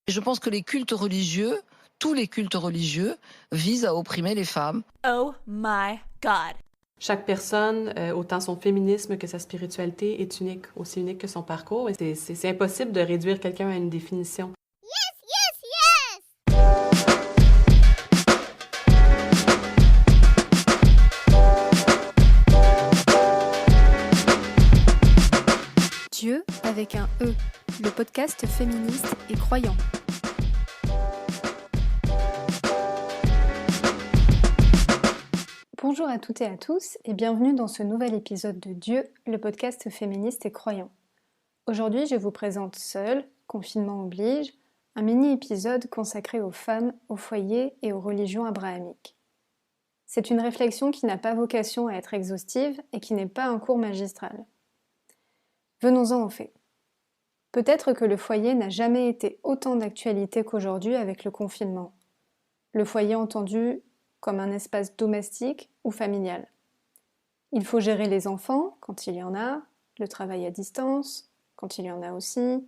Je pense que les cultes religieux, tous les cultes religieux, visent à opprimer les femmes. Oh my God. Chaque personne, autant son féminisme que sa spiritualité, est unique, aussi unique que son parcours. Et c'est impossible de réduire quelqu'un à une définition. Dieu avec un E, le podcast féministe et croyant. Bonjour à toutes et à tous et bienvenue dans ce nouvel épisode de Dieu, le podcast féministe et croyant. Aujourd'hui, je vous présente seule, confinement oblige, un mini-épisode consacré aux femmes, au foyer et aux religions abrahamiques. C'est une réflexion qui n'a pas vocation à être exhaustive et qui n'est pas un cours magistral. Venons-en aux faits. Peut-être que le foyer n'a jamais été autant d'actualité qu'aujourd'hui avec le confinement. Le foyer entendu comme un espace domestique ou familial. Il faut gérer les enfants quand il y en a, le travail à distance quand il y en a aussi,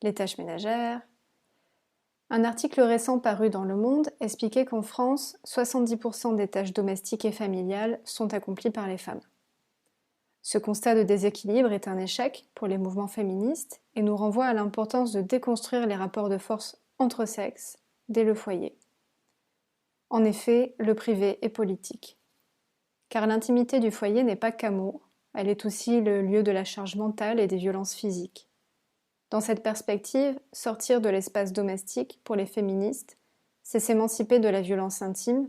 les tâches ménagères. Un article récent paru dans Le Monde expliquait qu'en France, 70% des tâches domestiques et familiales sont accomplies par les femmes. Ce constat de déséquilibre est un échec pour les mouvements féministes et nous renvoie à l'importance de déconstruire les rapports de force entre sexes dès le foyer. En effet, le privé est politique. Car l'intimité du foyer n'est pas qu'amour, elle est aussi le lieu de la charge mentale et des violences physiques. Dans cette perspective, sortir de l'espace domestique pour les féministes, c'est s'émanciper de la violence intime,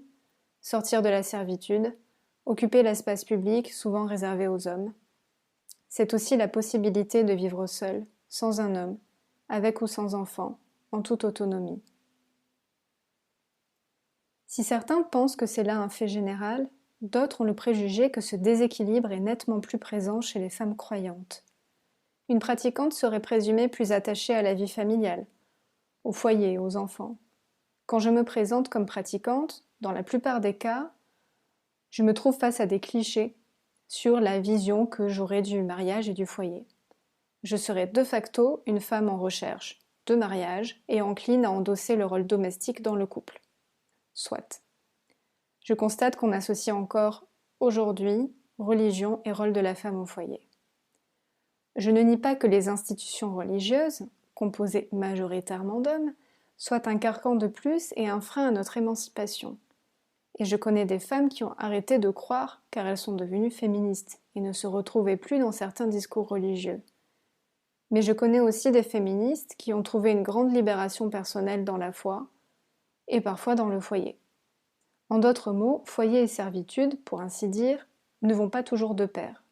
sortir de la servitude, occuper l'espace public souvent réservé aux hommes. C'est aussi la possibilité de vivre seule, sans un homme, avec ou sans enfant, en toute autonomie. Si certains pensent que c'est là un fait général, d'autres ont le préjugé que ce déséquilibre est nettement plus présent chez les femmes croyantes. Une pratiquante serait présumée plus attachée à la vie familiale, au foyer, aux enfants. Quand je me présente comme pratiquante, dans la plupart des cas, je me trouve face à des clichés sur la vision que j'aurais du mariage et du foyer. Je serais de facto une femme en recherche de mariage et encline à endosser le rôle domestique dans le couple. Soit. Je constate qu'on associe encore, aujourd'hui, religion et rôle de la femme au foyer. Je ne nie pas que les institutions religieuses, composées majoritairement d'hommes, soient un carcan de plus et un frein à notre émancipation. Et je connais des femmes qui ont arrêté de croire car elles sont devenues féministes et ne se retrouvaient plus dans certains discours religieux. Mais je connais aussi des féministes qui ont trouvé une grande libération personnelle dans la foi et parfois dans le foyer. En d'autres mots, foyer et servitude, pour ainsi dire, ne vont pas toujours de pair.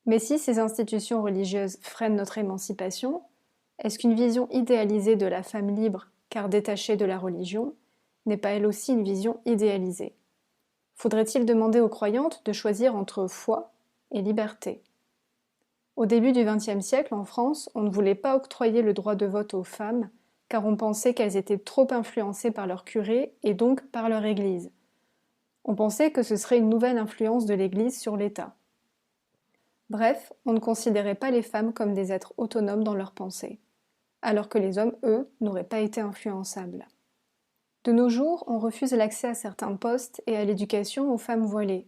Mais si ces institutions religieuses freinent notre émancipation, est-ce qu'une vision idéalisée de la femme libre, car détachée de la religion, n'est pas elle aussi une vision idéalisée? Faudrait-il demander aux croyantes de choisir entre foi et liberté? Au début du XXe siècle, en France, on ne voulait pas octroyer le droit de vote aux femmes, car on pensait qu'elles étaient trop influencées par leur curé et donc par leur Église. On pensait que ce serait une nouvelle influence de l'Église sur l'État. Bref, on ne considérait pas les femmes comme des êtres autonomes dans leurs pensées, alors que les hommes, eux, n'auraient pas été influençables. De nos jours, on refuse l'accès à certains postes et à l'éducation aux femmes voilées.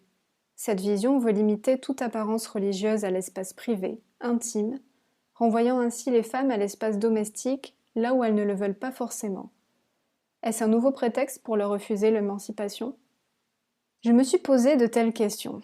Cette vision veut limiter toute apparence religieuse à l'espace privé, intime, renvoyant ainsi les femmes à l'espace domestique, là où elles ne le veulent pas forcément. Est-ce un nouveau prétexte pour leur refuser l'émancipation? Je me suis posé de telles questions.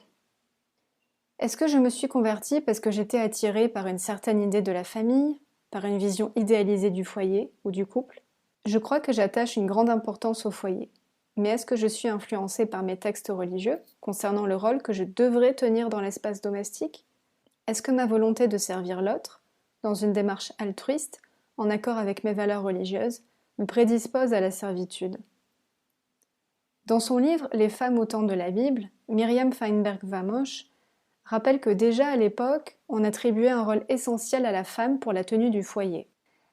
Est-ce que je me suis convertie parce que j'étais attirée par une certaine idée de la famille, par une vision idéalisée du foyer ou du couple? Je crois que j'attache une grande importance au foyer. Mais est-ce que je suis influencée par mes textes religieux concernant le rôle que je devrais tenir dans l'espace domestique? Est-ce que ma volonté de servir l'autre, dans une démarche altruiste, en accord avec mes valeurs religieuses, me prédispose à la servitude? Dans son livre Les femmes au temps de la Bible, Myriam Feinberg-Vamosh rappelle que déjà à l'époque, on attribuait un rôle essentiel à la femme pour la tenue du foyer.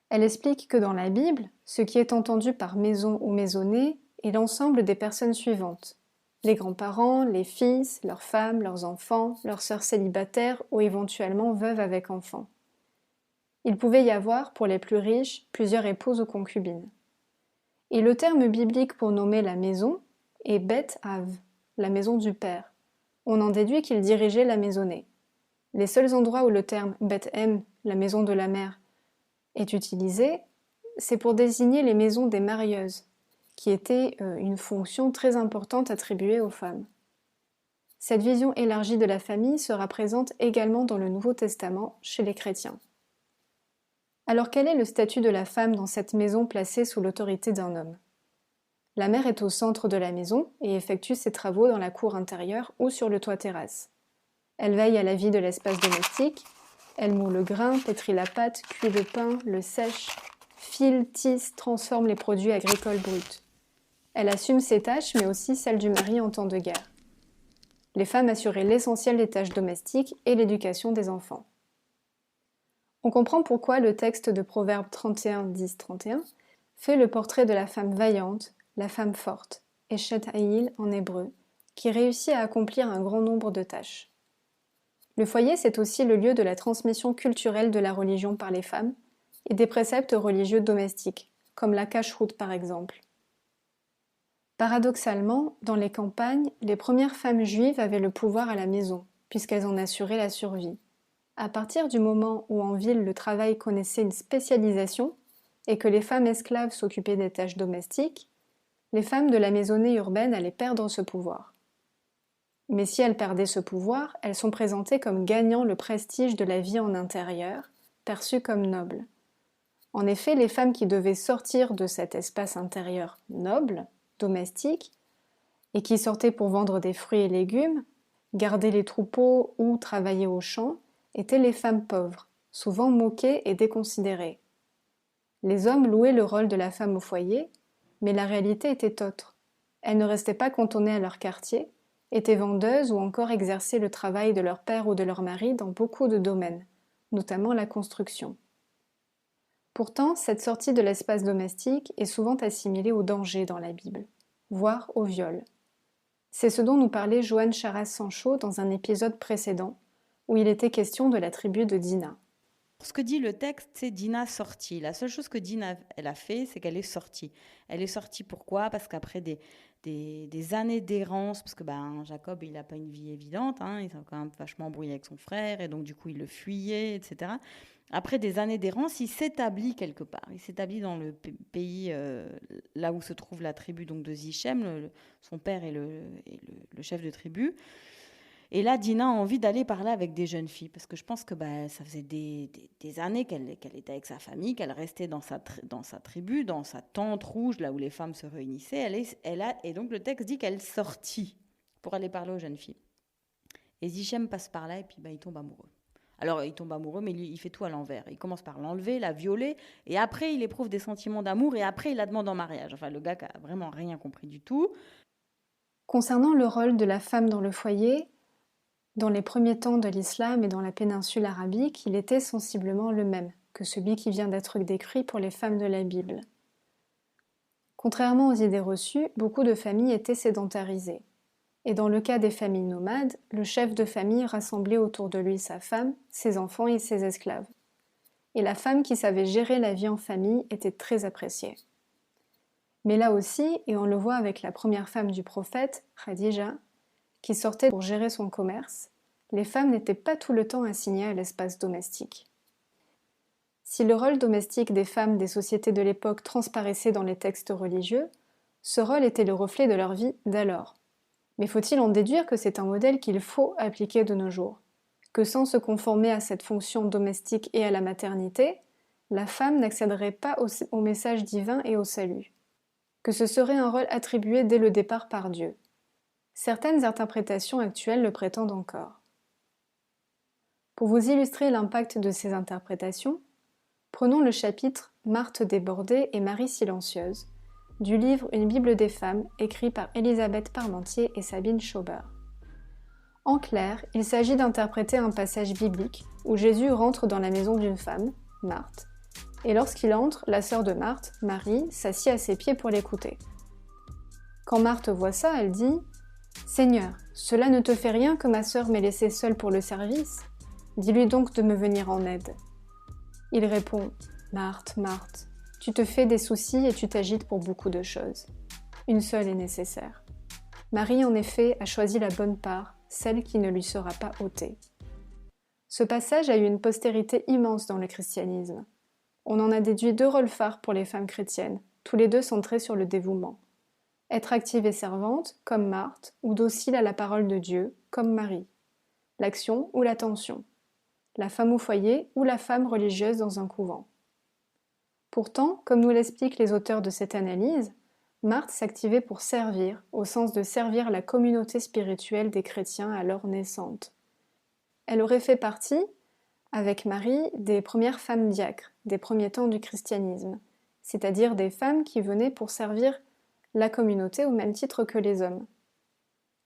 Elle explique que dans la Bible, ce qui est entendu par maison ou maisonnée est l'ensemble des personnes suivantes: les grands-parents, les fils, leurs femmes, leurs enfants, leurs sœurs célibataires ou éventuellement veuves avec enfants. Il pouvait y avoir, pour les plus riches, plusieurs épouses ou concubines. Et le terme biblique pour nommer la maison est Bet Av, la maison du père. On en déduit qu'il dirigeait la maisonnée. Les seuls endroits où le terme Bet Em, la maison de la mère, est utilisé, c'est pour désigner les maisons des marieuses, qui était une fonction très importante attribuée aux femmes. Cette vision élargie de la famille sera présente également dans le Nouveau Testament chez les chrétiens. Alors quel est le statut de la femme dans cette maison placée sous l'autorité d'un homme ? La mère est au centre de la maison et effectue ses travaux dans la cour intérieure ou sur le toit terrasse. Elle veille à la vie de l'espace domestique, elle moud le grain, pétrit la pâte, cuit le pain, le sèche, file, tisse, transforme les produits agricoles bruts. Elle assume ses tâches, mais aussi celles du mari en temps de guerre. Les femmes assuraient l'essentiel des tâches domestiques et l'éducation des enfants. On comprend pourquoi le texte de Proverbe 31, 10-31 fait le portrait de la femme vaillante, la femme forte, Eshet Haïl en hébreu, qui réussit à accomplir un grand nombre de tâches. Le foyer, c'est aussi le lieu de la transmission culturelle de la religion par les femmes et des préceptes religieux domestiques, comme la cacheroute par exemple. Paradoxalement, dans les campagnes, les premières femmes juives avaient le pouvoir à la maison, puisqu'elles en assuraient la survie. À partir du moment où en ville le travail connaissait une spécialisation et que les femmes esclaves s'occupaient des tâches domestiques, les femmes de la maisonnée urbaine allaient perdre ce pouvoir. Mais si elles perdaient ce pouvoir, elles sont présentées comme gagnant le prestige de la vie en intérieur, perçue comme noble. En effet, les femmes qui devaient sortir de cet espace intérieur noble, domestique, et qui sortaient pour vendre des fruits et légumes, garder les troupeaux ou travailler aux champs, étaient les femmes pauvres, souvent moquées et déconsidérées. Les hommes louaient le rôle de la femme au foyer, mais la réalité était autre. Elles ne restaient pas cantonnées à leur quartier, étaient vendeuses ou encore exerçaient le travail de leur père ou de leur mari dans beaucoup de domaines, notamment la construction. Pourtant, cette sortie de l'espace domestique est souvent assimilée au danger dans la Bible, voire au viol. C'est ce dont nous parlait Johann Charas-Sancho dans un épisode précédent, où il était question de la tribu de Dina. Ce que dit le texte, c'est Dina sortie. La seule chose que Dina elle a fait, c'est qu'elle est sortie. Elle est sortie pourquoi ? Parce qu'après des années d'errance, parce que Jacob, il n'a pas une vie évidente, il s'est quand même vachement embrouillé avec son frère, et donc du coup, il le fuyait, etc. Après des années d'errance, il s'établit quelque part. Il s'établit dans le pays, là où se trouve la tribu donc, de Sichem. Son père est le chef de tribu. Et là, Dina a envie d'aller parler avec des jeunes filles, parce que je pense que ça faisait des années qu'elle était avec sa famille, qu'elle restait dans sa tribu, dans sa tente rouge, là où les femmes se réunissaient. Et donc le texte dit qu'elle sortit pour aller parler aux jeunes filles. Et Sichem passe par là, et puis il tombe amoureux. Alors, il tombe amoureux, mais il fait tout à l'envers. Il commence par l'enlever, la violer, et après, il éprouve des sentiments d'amour, et après, il la demande en mariage. Enfin, le gars qui a vraiment rien compris du tout. Concernant le rôle de la femme dans le foyer, dans les premiers temps de l'islam et dans la péninsule arabique, il était sensiblement le même que celui qui vient d'être décrit pour les femmes de la Bible. Contrairement aux idées reçues, beaucoup de familles étaient sédentarisées. Et dans le cas des familles nomades, le chef de famille rassemblait autour de lui sa femme, ses enfants et ses esclaves. Et la femme qui savait gérer la vie en famille était très appréciée. Mais là aussi, et on le voit avec la première femme du prophète, Khadija, qui sortait pour gérer son commerce, les femmes n'étaient pas tout le temps assignées à l'espace domestique. Si le rôle domestique des femmes des sociétés de l'époque transparaissait dans les textes religieux, ce rôle était le reflet de leur vie d'alors. Mais faut-il en déduire que c'est un modèle qu'il faut appliquer de nos jours ? Que sans se conformer à cette fonction domestique et à la maternité, la femme n'accéderait pas au message divin et au salut ? Que ce serait un rôle attribué dès le départ par Dieu ? Certaines interprétations actuelles le prétendent encore. Pour vous illustrer l'impact de ces interprétations, prenons le chapitre « Marthe débordée et Marie silencieuse » du livre Une Bible des femmes, écrit par Elisabeth Parmentier et Sabine Schauber. En clair, il s'agit d'interpréter un passage biblique où Jésus rentre dans la maison d'une femme, Marthe, et lorsqu'il entre, la sœur de Marthe, Marie, s'assied à ses pieds pour l'écouter. Quand Marthe voit ça, elle dit « Seigneur, cela ne te fait rien que ma sœur m'ait laissée seule pour le service ? Dis-lui donc de me venir en aide. » Il répond « Marthe, Marthe, tu te fais des soucis et tu t'agites pour beaucoup de choses. Une seule est nécessaire. » Marie, en effet, a choisi la bonne part, celle qui ne lui sera pas ôtée. Ce passage a eu une postérité immense dans le christianisme. On en a déduit 2 rôles phares pour les femmes chrétiennes, tous les 2 centrés sur le dévouement. Être active et servante, comme Marthe, ou docile à la parole de Dieu, comme Marie. L'action ou l'attention. La femme au foyer ou la femme religieuse dans un couvent. Pourtant, comme nous l'expliquent les auteurs de cette analyse, Marthe s'activait pour servir, au sens de servir la communauté spirituelle des chrétiens alors naissante. Elle aurait fait partie, avec Marie, des premières femmes diacres, des premiers temps du christianisme, c'est-à-dire des femmes qui venaient pour servir la communauté au même titre que les hommes.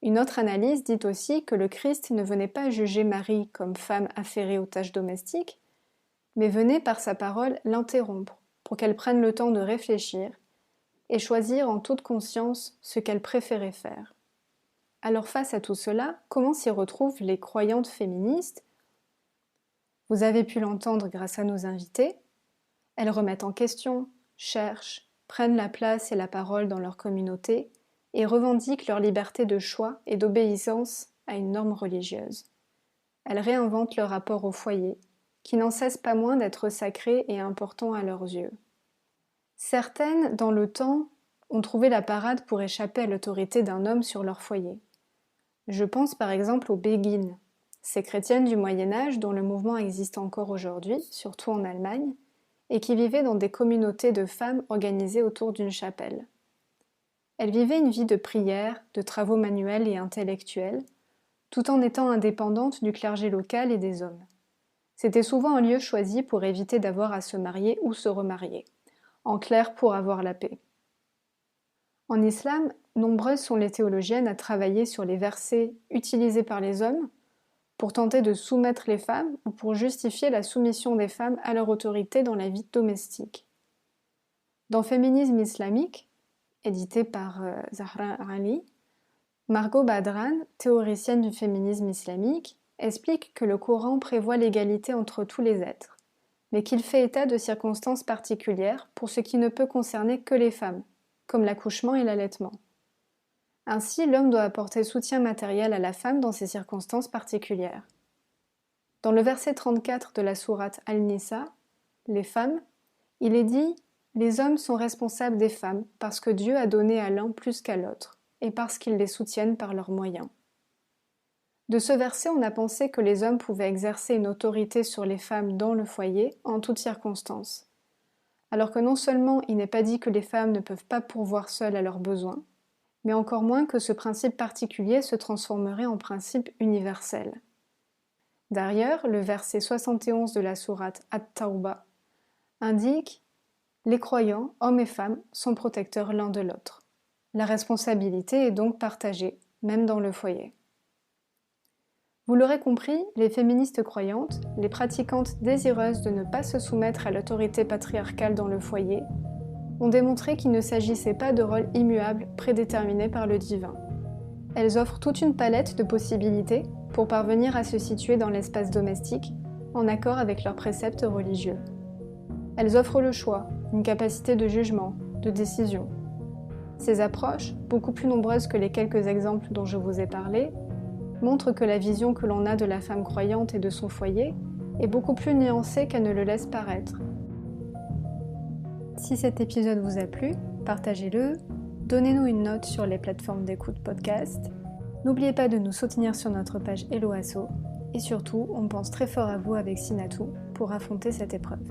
Une autre analyse dit aussi que le Christ ne venait pas juger Marie comme femme affairée aux tâches domestiques, mais venait par sa parole l'interrompre pour qu'elle prenne le temps de réfléchir et choisir en toute conscience ce qu'elle préférait faire. Alors face à tout cela, comment s'y retrouvent les croyantes féministes ? Vous avez pu l'entendre grâce à nos invités. Elles remettent en question, cherchent, prennent la place et la parole dans leur communauté et revendiquent leur liberté de choix et d'obéissance à une norme religieuse. Elles réinventent leur rapport au foyer, qui n'en cesse pas moins d'être sacré et important à leurs yeux. Certaines, dans le temps, ont trouvé la parade pour échapper à l'autorité d'un homme sur leur foyer. Je pense par exemple aux béguines, ces chrétiennes du Moyen-Âge dont le mouvement existe encore aujourd'hui, surtout en Allemagne, et qui vivaient dans des communautés de femmes organisées autour d'une chapelle. Elles vivaient une vie de prière, de travaux manuels et intellectuels, tout en étant indépendantes du clergé local et des hommes. C'était souvent un lieu choisi pour éviter d'avoir à se marier ou se remarier, en clair pour avoir la paix. En islam, nombreuses sont les théologiennes à travailler sur les versets utilisés par les hommes pour tenter de soumettre les femmes ou pour justifier la soumission des femmes à leur autorité dans la vie domestique. Dans Féminisme islamique, édité par Zahra Ali, Margot Badran, théoricienne du féminisme islamique, explique que le Coran prévoit l'égalité entre tous les êtres, mais qu'il fait état de circonstances particulières pour ce qui ne peut concerner que les femmes, comme l'accouchement et l'allaitement. Ainsi, l'homme doit apporter soutien matériel à la femme dans ces circonstances particulières. Dans le verset 34 de la sourate Al-Nisa, les femmes, il est dit « Les hommes sont responsables des femmes parce que Dieu a donné à l'un plus qu'à l'autre, et parce qu'ils les soutiennent par leurs moyens. » De ce verset, on a pensé que les hommes pouvaient exercer une autorité sur les femmes dans le foyer en toutes circonstances. Alors que non seulement il n'est pas dit que les femmes ne peuvent pas pourvoir seules à leurs besoins, mais encore moins que ce principe particulier se transformerait en principe universel. D'ailleurs, le verset 71 de la sourate At-Tawba indique « Les croyants, hommes et femmes, sont protecteurs l'un de l'autre. La responsabilité est donc partagée, même dans le foyer. » Vous l'aurez compris, les féministes croyantes, les pratiquantes désireuses de ne pas se soumettre à l'autorité patriarcale dans le foyer, ont démontré qu'il ne s'agissait pas de rôles immuables prédéterminés par le divin. Elles offrent toute une palette de possibilités pour parvenir à se situer dans l'espace domestique en accord avec leurs préceptes religieux. Elles offrent le choix, une capacité de jugement, de décision. Ces approches, beaucoup plus nombreuses que les quelques exemples dont je vous ai parlé, montrent que la vision que l'on a de la femme croyante et de son foyer est beaucoup plus nuancée qu'elle ne le laisse paraître. Si cet épisode vous a plu, partagez-le, donnez-nous une note sur les plateformes d'écoute podcast, n'oubliez pas de nous soutenir sur notre page Hello Asso, et surtout, on pense très fort à vous avec Sinatou pour affronter cette épreuve.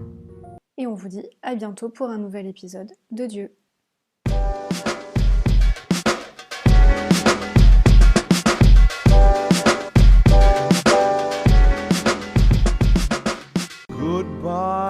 Et on vous dit à bientôt pour un nouvel épisode de Dieu. Goodbye.